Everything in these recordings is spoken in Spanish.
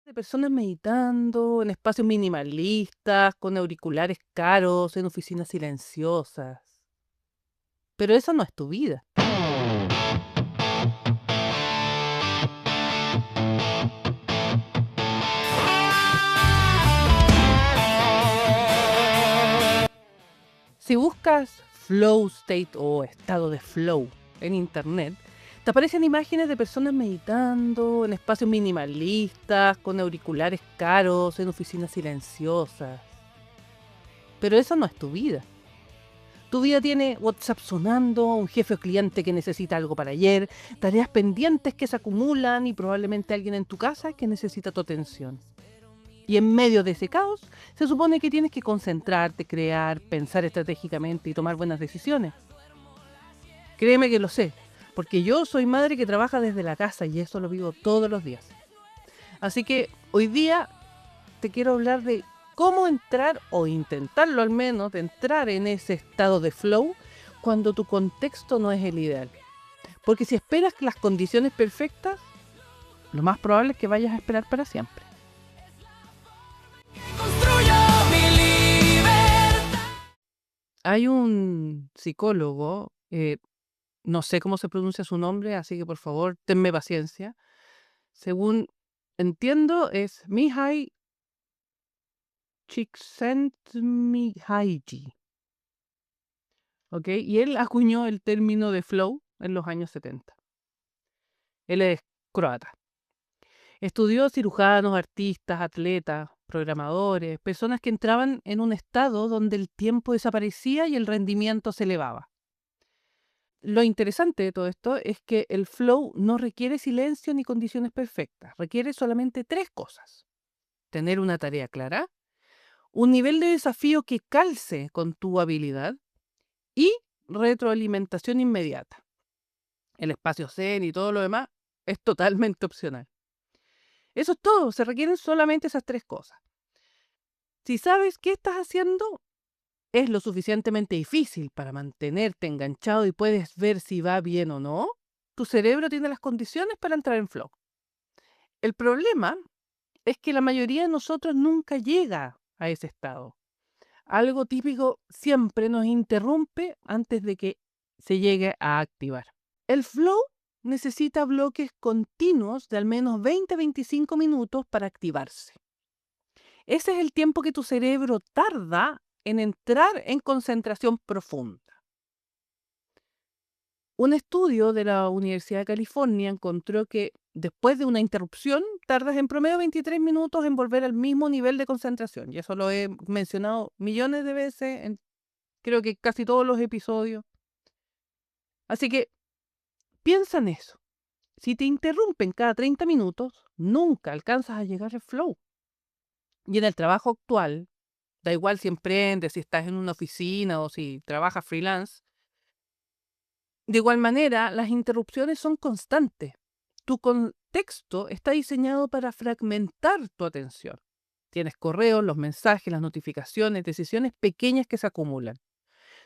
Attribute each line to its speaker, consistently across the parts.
Speaker 1: De personas meditando en espacios minimalistas, con auriculares caros, en oficinas silenciosas. Pero esa no es tu vida. Si buscas flow state o estado de flow en internet, te aparecen imágenes de personas meditando en espacios minimalistas, con auriculares caros, en oficinas silenciosas. Pero esa no es tu vida. Tu vida tiene WhatsApp sonando, un jefe o cliente que necesita algo para ayer, tareas pendientes que se acumulan y probablemente alguien en tu casa que necesita tu atención. Y en medio de ese caos, se supone que tienes que concentrarte, crear, pensar estratégicamente y tomar buenas decisiones. Créeme que lo sé, porque yo soy madre que trabaja desde la casa y eso lo vivo todos los días. Así que hoy día te quiero hablar de cómo entrar, o intentarlo al menos, de entrar en ese estado de flow cuando tu contexto no es el ideal. Porque si esperas las condiciones perfectas, lo más probable es que vayas a esperar para siempre. Hay un psicólogo, no sé cómo se pronuncia su nombre, así que por favor, tenme paciencia. Según entiendo, es Mihai Csikszentmihalyi. ¿Ok? Y él acuñó el término de flow en los años 70. Él es croata. Estudió cirujanos, artistas, atletas, programadores, personas que entraban en un estado donde el tiempo desaparecía y el rendimiento se elevaba. Lo interesante de todo esto es que el flow no requiere silencio ni condiciones perfectas, requiere solamente tres cosas: tener una tarea clara, un nivel de desafío que calce con tu habilidad y retroalimentación inmediata. El espacio zen y todo lo demás es totalmente opcional. Eso es todo, se requieren solamente esas tres cosas. Si sabes qué estás haciendo, es lo suficientemente difícil para mantenerte enganchado y puedes ver si va bien o no, tu cerebro tiene las condiciones para entrar en flow. El problema es que la mayoría de nosotros nunca llega a ese estado. Algo típico siempre nos interrumpe antes de que se llegue a activar. El flow necesita bloques continuos de al menos 20-25 minutos para activarse. Ese es el tiempo que tu cerebro tarda en entrar en concentración profunda. Un estudio de la Universidad de California encontró que después de una interrupción tardas en promedio 23 minutos en volver al mismo nivel de concentración. Y eso lo he mencionado millones de veces en creo que casi todos los episodios. Así que piensa en eso. Si te interrumpen cada 30 minutos, nunca alcanzas a llegar al flow. Y en el trabajo actual, da igual si emprendes, si estás en una oficina o si trabajas freelance, de igual manera, las interrupciones son constantes. Tu contexto está diseñado para fragmentar tu atención. Tienes correos, los mensajes, las notificaciones, decisiones pequeñas que se acumulan.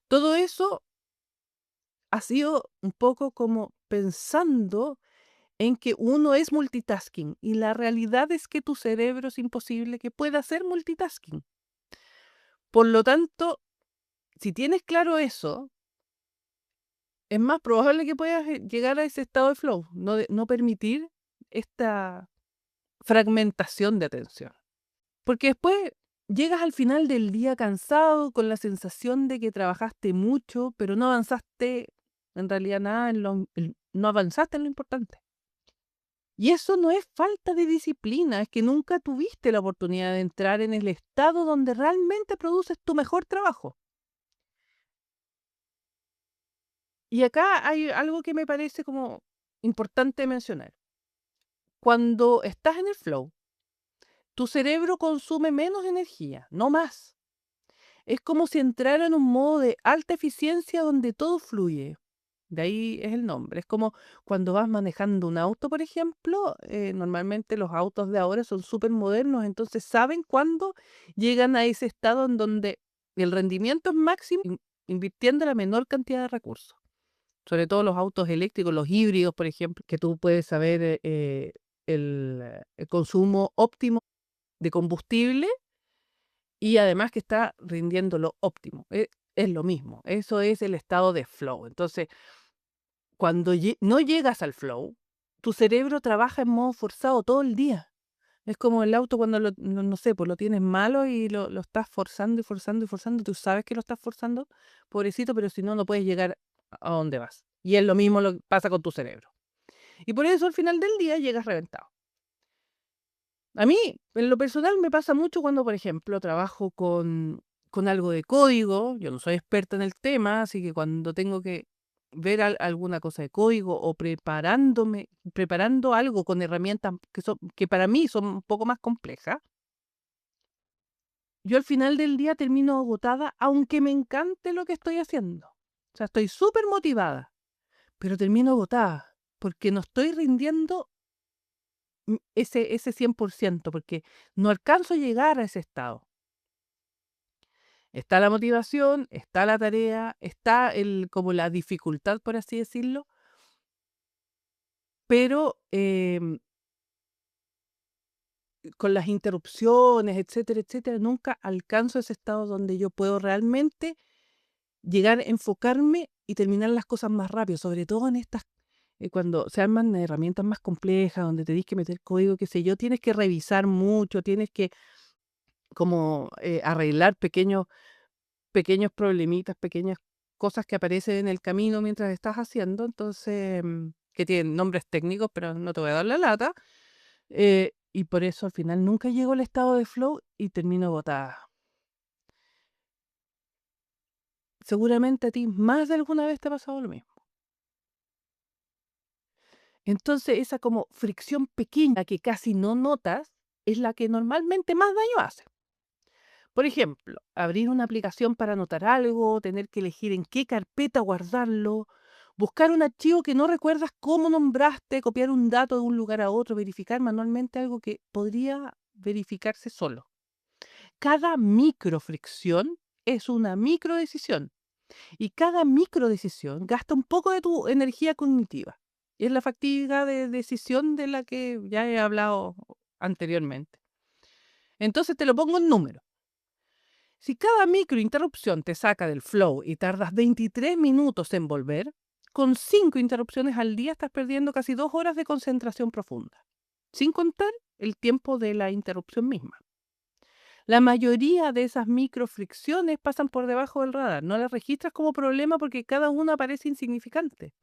Speaker 1: Todo eso ha sido un poco como pensando en que uno es multitasking y la realidad es que tu cerebro es imposible que pueda hacer multitasking. Por lo tanto, si tienes claro eso, es más probable que puedas llegar a ese estado de flow, no permitir esta fragmentación de atención. Porque después llegas al final del día cansado, con la sensación de que trabajaste mucho, pero no avanzaste en realidad nada, no avanzaste en lo importante. Y eso no es falta de disciplina, es que nunca tuviste la oportunidad de entrar en el estado donde realmente produces tu mejor trabajo. Y acá hay algo que me parece como importante mencionar. Cuando estás en el flow, tu cerebro consume menos energía, no más. Es como si entrara en un modo de alta eficiencia donde todo fluye. De ahí es el nombre. Es como cuando vas manejando un auto, por ejemplo. Normalmente los autos de ahora son súper modernos, entonces saben cuándo llegan a ese estado en donde el rendimiento es máximo, invirtiendo la menor cantidad de recursos. Sobre todo los autos eléctricos, los híbridos, por ejemplo, que tú puedes saber el consumo óptimo de combustible y además que está rindiendo lo óptimo. Es lo mismo, eso es el estado de flow. Entonces, cuando no llegas al flow, tu cerebro trabaja en modo forzado todo el día. Es como el auto cuando no sé, pues lo tienes malo y lo estás forzando y forzando y forzando. Tú sabes que lo estás forzando, pobrecito, pero si no, no puedes llegar a donde vas. Y es lo mismo lo que pasa con tu cerebro. Y por eso al final del día llegas reventado. A mí, en lo personal, me pasa mucho cuando, por ejemplo, trabajo con algo de código. Yo no soy experta en el tema, así que cuando tengo que ver alguna cosa de código o preparando algo con herramientas que para mí son un poco más complejas, yo al final del día termino agotada, aunque me encante lo que estoy haciendo. O sea, estoy súper motivada, pero termino agotada porque no estoy rindiendo ese 100%, porque no alcanzo a llegar a ese estado. Está la motivación, está la tarea, está como la dificultad, por así decirlo, pero con las interrupciones, etcétera, etcétera, nunca alcanzo ese estado donde yo puedo realmente llegar a enfocarme y terminar las cosas más rápido, sobre todo en estas, cuando se arman herramientas más complejas, donde tenés que meter código, qué sé yo, tienes que revisar mucho, tienes que como arreglar pequeños problemitas, pequeñas cosas que aparecen en el camino mientras estás haciendo, entonces, que tienen nombres técnicos, pero no te voy a dar la lata. Y por eso al final nunca llego al estado de flow y termino agotada. Seguramente a ti más de alguna vez te ha pasado lo mismo. Entonces, esa como fricción pequeña que casi no notas es la que normalmente más daño hace. Por ejemplo, abrir una aplicación para anotar algo, tener que elegir en qué carpeta guardarlo, buscar un archivo que no recuerdas cómo nombraste, copiar un dato de un lugar a otro, verificar manualmente algo que podría verificarse solo. Cada microfricción es una microdecisión y cada microdecisión gasta un poco de tu energía cognitiva. Y es la fatiga de decisión de la que ya he hablado anteriormente. Entonces te lo pongo en número. Si cada microinterrupción te saca del flow y tardas 23 minutos en volver, con 5 interrupciones al día estás perdiendo casi 2 horas de concentración profunda, sin contar el tiempo de la interrupción misma. La mayoría de esas microfricciones pasan por debajo del radar, no las registras como problema porque cada una parece insignificante,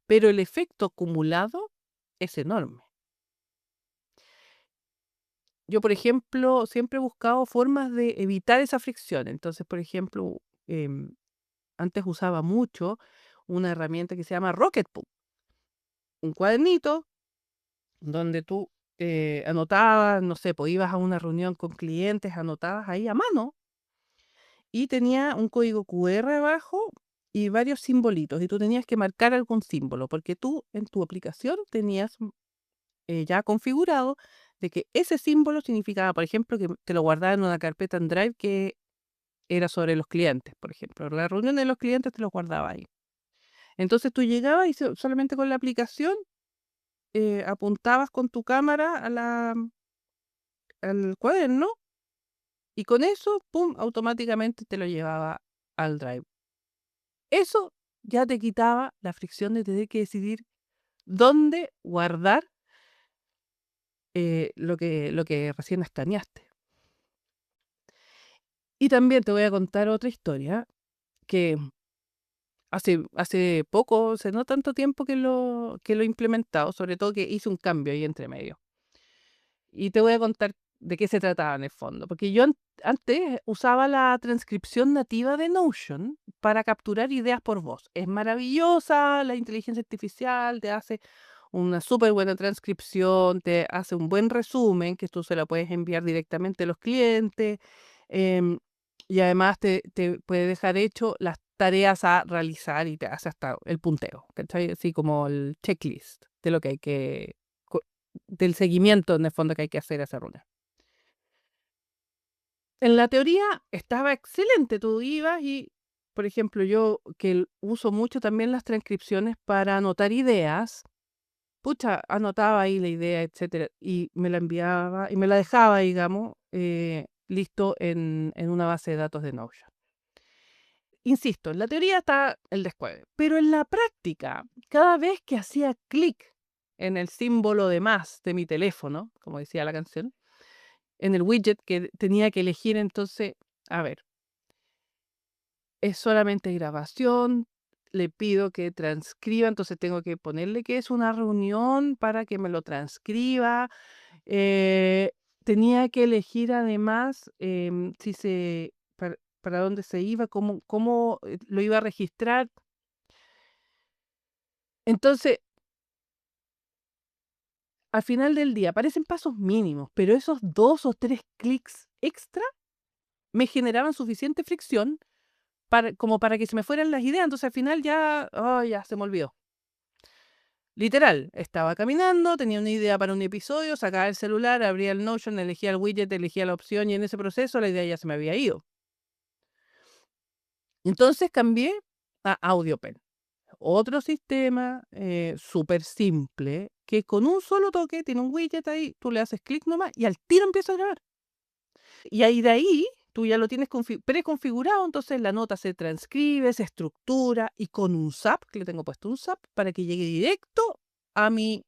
Speaker 1: pero el efecto acumulado es enorme. Yo, por ejemplo, siempre he buscado formas de evitar esa fricción. Entonces, por ejemplo, em, antes usaba mucho una herramienta que se llama Rocketbook, un cuadernito donde tú anotabas, no sé, pues ibas a una reunión con clientes, anotabas ahí a mano y tenía un código QR abajo y varios simbolitos y tú tenías que marcar algún símbolo porque tú en tu aplicación tenías ya configurado de que ese símbolo significaba, por ejemplo, que te lo guardaba en una carpeta en Drive que era sobre los clientes, por ejemplo. La reunión de los clientes te los guardaba ahí. Entonces tú llegabas y solamente con la aplicación apuntabas con tu cámara al cuaderno y con eso, pum, automáticamente te lo llevaba al Drive. Eso ya te quitaba la fricción de tener que decidir dónde guardar lo que recién escaneaste. Y también te voy a contar otra historia que hace poco, hace no tanto tiempo que lo he implementado, sobre todo que hice un cambio ahí entre medio. Y te voy a contar de qué se trataba en el fondo, porque yo antes usaba la transcripción nativa de Notion para capturar ideas por voz. Es maravillosa la inteligencia artificial, te hace una súper buena transcripción, te hace un buen resumen que tú se lo puedes enviar directamente a los clientes, em, y además te puede dejar hecho las tareas a realizar y te hace hasta el punteo, ¿cachai? Así como el checklist de lo que hay del seguimiento en el fondo que hay que hacer a esa reunión. En la teoría estaba excelente, tú ibas y, por ejemplo, yo que uso mucho también las transcripciones para anotar ideas, pucha, anotaba ahí la idea, etcétera, y me la enviaba y me la dejaba, digamos, listo en una base de datos de Notion. Insisto, en la teoría está el descueve, pero en la práctica, cada vez que hacía clic en el símbolo de más de mi teléfono, como decía la canción, en el widget que tenía que elegir, entonces, a ver, es solamente grabación, le pido que transcriba, entonces tengo que ponerle que es una reunión para que me lo transcriba. Eh, Tenía que elegir además si para dónde se iba, cómo lo iba a registrar. Entonces, al final del día, parecen pasos mínimos, pero esos 2 o 3 clics extra me generaban suficiente fricción como para que se me fueran las ideas. Entonces, al final ya, ya se me olvidó. Literal, estaba caminando, tenía una idea para un episodio, sacaba el celular, abría el Notion, elegía el widget, elegía la opción y en ese proceso la idea ya se me había ido. Entonces cambié a AudioPen, otro sistema súper simple que con un solo toque tiene un widget ahí, tú le haces clic nomás y al tiro empieza a grabar. Y ahí de ahí tú ya lo tienes preconfigurado, entonces la nota se transcribe, se estructura y con un SAP, que le tengo puesto un SAP, para que llegue directo a mi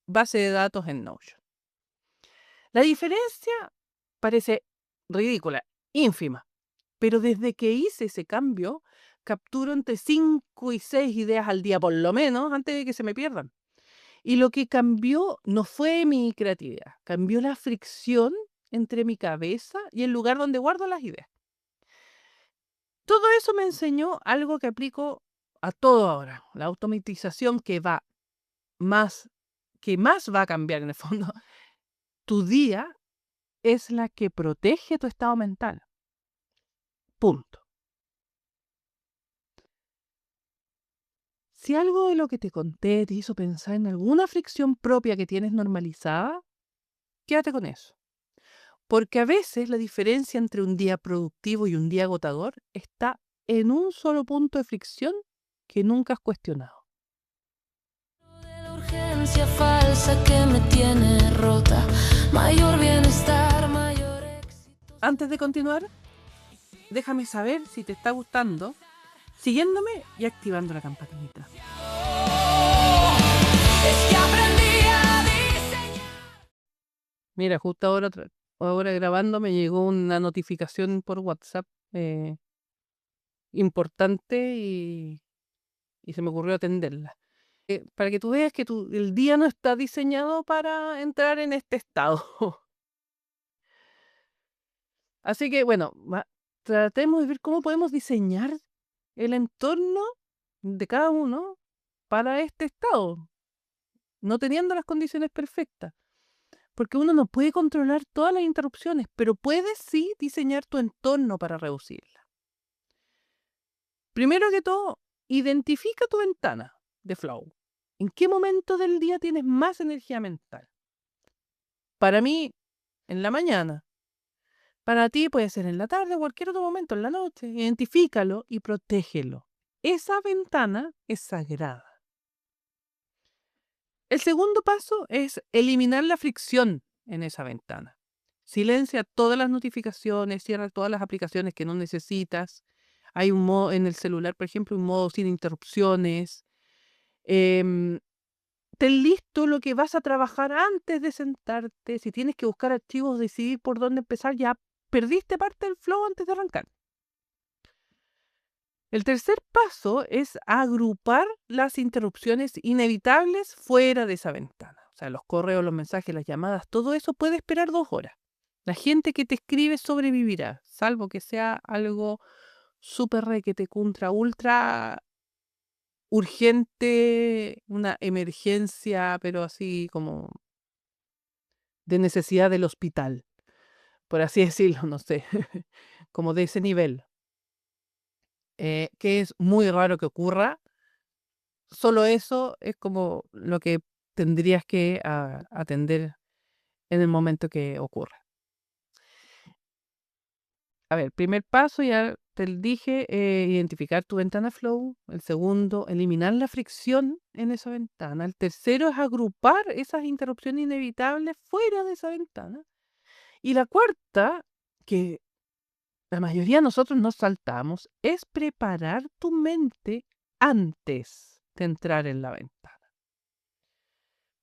Speaker 1: base de datos en Notion. La diferencia parece ridícula, ínfima, pero desde que hice ese cambio, capturo entre 5 y 6 ideas al día por lo menos antes de que se me pierdan. Y lo que cambió no fue mi creatividad, cambió la fricción entre mi cabeza y el lugar donde guardo las ideas. Todo eso me enseñó algo que aplico a todo ahora, la automatización más, que más va a cambiar en el fondo. Tu día es la que protege tu estado mental. Punto. Si algo de lo que te conté te hizo pensar en alguna fricción propia que tienes normalizada, quédate con eso. Porque a veces la diferencia entre un día productivo y un día agotador está en un solo punto de fricción que nunca has cuestionado.
Speaker 2: De la urgencia falsa que me tiene rota, mayor bienestar, mayor éxito.
Speaker 1: Antes de continuar, déjame saber si te está gustando, siguiéndome y activando la campanita.
Speaker 2: Es que aprendí a diseñar.
Speaker 1: Mira, justo ahora grabando me llegó una notificación por WhatsApp importante y se me ocurrió atenderla. Para que tú veas que el día no está diseñado para entrar en este estado. Así que bueno, tratemos de ver cómo podemos diseñar el entorno de cada uno para este estado, no teniendo las condiciones perfectas. Porque uno no puede controlar todas las interrupciones, pero puedes sí diseñar tu entorno para reducirlas. Primero que todo, identifica tu ventana de flow. ¿En qué momento del día tienes más energía mental? Para mí, en la mañana. Para ti puede ser en la tarde o cualquier otro momento, en la noche. Identifícalo y protégelo. Esa ventana es sagrada. El segundo paso es eliminar la fricción en esa ventana. Silencia todas las notificaciones, cierra todas las aplicaciones que no necesitas. Hay un modo en el celular, por ejemplo, un modo sin interrupciones. Em, Ten listo lo que vas a trabajar antes de sentarte. Si tienes que buscar archivos, decidir por dónde empezar, ya perdiste parte del flow antes de arrancar. El tercer paso es agrupar las interrupciones inevitables fuera de esa ventana. O sea, los correos, los mensajes, las llamadas, todo eso puede esperar 2 horas. La gente que te escribe sobrevivirá, salvo que sea algo súper requete contra ultra urgente, una emergencia, pero así como de necesidad del hospital, por así decirlo, no sé, como de ese nivel, que es muy raro que ocurra. Solo eso es como lo que tendrías que atender en el momento que ocurra. A ver, primer paso, ya te dije, identificar tu ventana flow. El segundo, eliminar la fricción en esa ventana. El tercero es agrupar esas interrupciones inevitables fuera de esa ventana. Y la cuarta, que la mayoría de nosotros nos saltamos, es preparar tu mente antes de entrar en la ventana.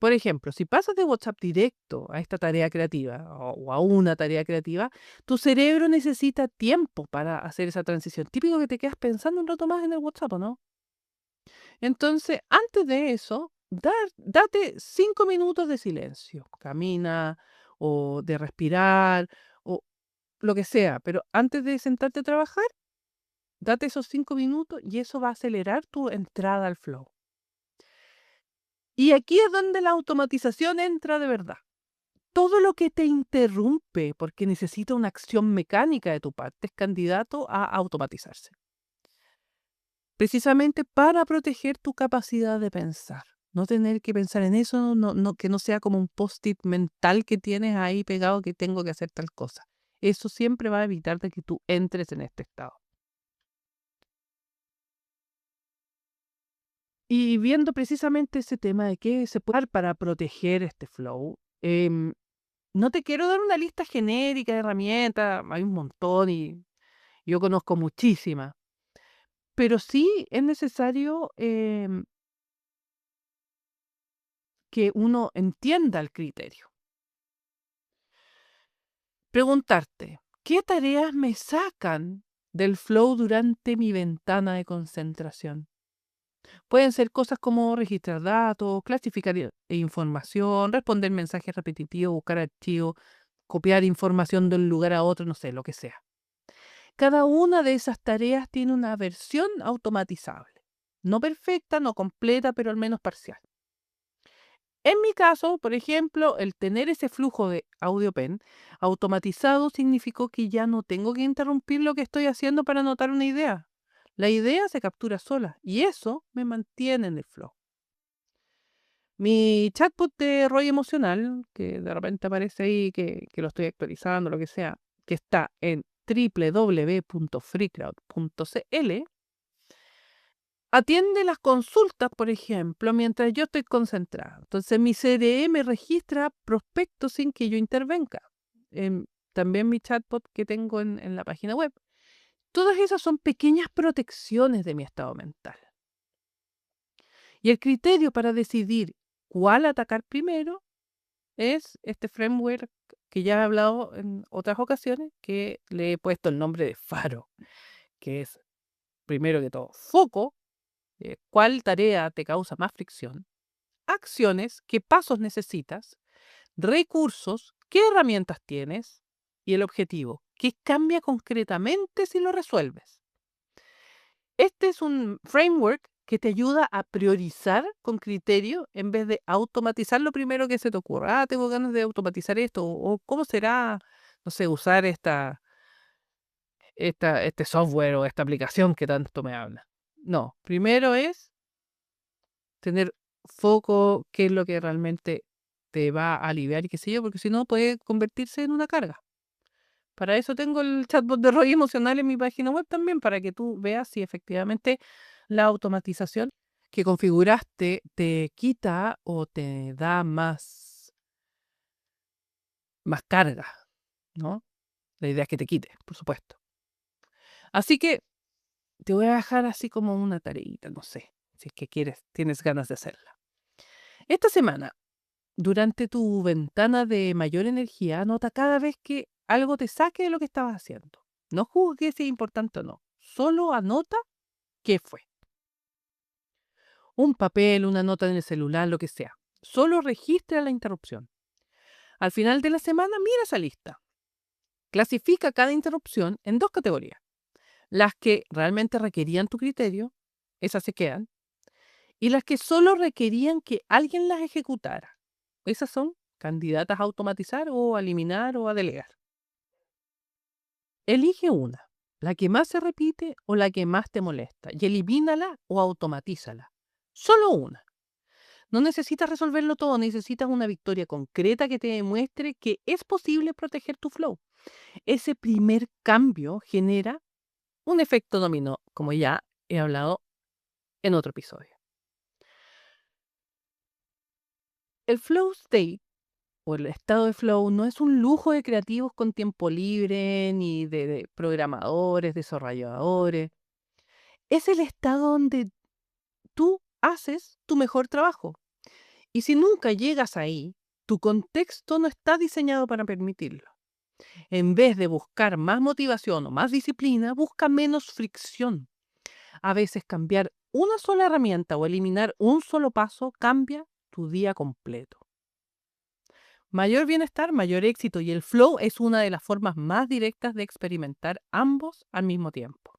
Speaker 1: Por ejemplo, si pasas de WhatsApp directo a esta tarea creativa o a una tarea creativa, tu cerebro necesita tiempo para hacer esa transición. Típico que te quedas pensando un rato más en el WhatsApp, ¿o no? Entonces, antes de eso, date 5 minutos de silencio. Camina o de respirar o lo que sea, pero antes de sentarte a trabajar, date esos 5 minutos y eso va a acelerar tu entrada al flow. Y aquí es donde la automatización entra de verdad. Todo lo que te interrumpe porque necesita una acción mecánica de tu parte es candidato a automatizarse. Precisamente para proteger tu capacidad de pensar. No tener que pensar en eso, que no sea como un post-it mental que tienes ahí pegado que tengo que hacer tal cosa. Eso siempre va a evitar de que tú entres en este estado. Y viendo precisamente ese tema de qué se puede hacer para proteger este flow, no te quiero dar una lista genérica de herramientas, hay un montón y yo conozco muchísimas, pero sí es necesario que uno entienda el criterio. Preguntarte, ¿qué tareas me sacan del flow durante mi ventana de concentración? Pueden ser cosas como registrar datos, clasificar información, responder mensajes repetitivos, buscar archivos, copiar información de un lugar a otro, no sé, lo que sea. Cada una de esas tareas tiene una versión automatizable. No perfecta, no completa, pero al menos parcial. En mi caso, por ejemplo, el tener ese flujo de AudioPen automatizado significó que ya no tengo que interrumpir lo que estoy haciendo para anotar una idea. La idea se captura sola y eso me mantiene en el flow. Mi chatbot de rollo emocional, que de repente aparece ahí, que lo estoy actualizando, lo que sea, que está en www.freecloud.cl, atiende las consultas, por ejemplo, mientras yo estoy concentrado. Entonces mi CRM registra prospectos sin que yo intervenga. También mi chatbot que tengo en la página web. Todas esas son pequeñas protecciones de mi estado mental. Y el criterio para decidir cuál atacar primero es este framework que ya he hablado en otras ocasiones, que le he puesto el nombre de Faro, que es, primero que todo, foco, cuál tarea te causa más fricción, acciones, qué pasos necesitas, recursos, qué herramientas tienes y el objetivo, qué cambia concretamente si lo resuelves. Este es un framework que te ayuda a priorizar con criterio en vez de automatizar lo primero que se te ocurra. Ah, tengo ganas de automatizar esto, o cómo será, no sé, usar este software o esta aplicación que tanto me habla. No, primero es tener foco, qué es lo que realmente te va a aliviar y qué sé yo, porque si no puede convertirse en una carga. Para eso tengo el chatbot de rollo emocional en mi página web también, para que tú veas si efectivamente la automatización que configuraste te quita o te da más carga, ¿no? La idea es que te quite, por supuesto. Así que te voy a dejar así como una tareita, no sé, si es que tienes ganas de hacerla. Esta semana, durante tu ventana de mayor energía, anota cada vez que algo te saque de lo que estabas haciendo. No juzgues si es importante o no. Solo anota qué fue. Un papel, una nota en el celular, lo que sea. Solo registra la interrupción. Al final de la semana, mira esa lista. Clasifica cada interrupción en dos categorías. Las que realmente requerían tu criterio, esas se quedan. Y las que solo requerían que alguien las ejecutara. Esas son candidatas a automatizar o a eliminar o a delegar. Elige una, la que más se repite o la que más te molesta, y elimínala o automatízala. Solo una. No necesitas resolverlo todo, necesitas una victoria concreta que te demuestre que es posible proteger tu flow. Ese primer cambio genera un efecto dominó, como ya he hablado en otro episodio. El flow state o el estado de flow no es un lujo de creativos con tiempo libre ni de programadores, desarrolladores. Es el estado donde tú haces tu mejor trabajo. Y si nunca llegas ahí, tu contexto no está diseñado para permitirlo. En vez de buscar más motivación o más disciplina, busca menos fricción. A veces cambiar una sola herramienta o eliminar un solo paso cambia tu día completo. Mayor bienestar, mayor éxito, y el flow es una de las formas más directas de experimentar ambos al mismo tiempo.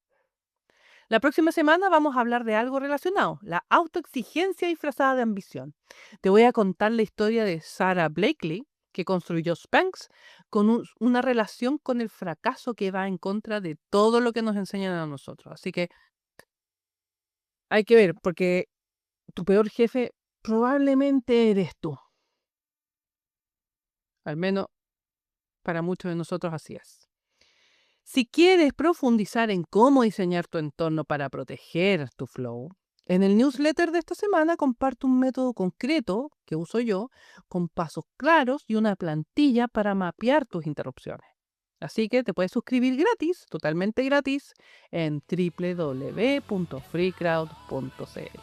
Speaker 1: La próxima semana vamos a hablar de algo relacionado, la autoexigencia disfrazada de ambición. Te voy a contar la historia de Sarah Blakely, que construyó Spanx, con una relación con el fracaso que va en contra de todo lo que nos enseñan a nosotros. Así que hay que ver, porque tu peor jefe probablemente eres tú. Al menos para muchos de nosotros así es. Si quieres profundizar en cómo diseñar tu entorno para proteger tu flow, en el newsletter de esta semana comparto un método concreto que uso yo, con pasos claros y una plantilla para mapear tus interrupciones. Así que te puedes suscribir gratis, totalmente gratis, en www.freecrowd.cl.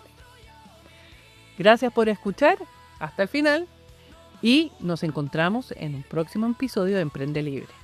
Speaker 1: Gracias por escuchar hasta el final y nos encontramos en un próximo episodio de Emprende Libre.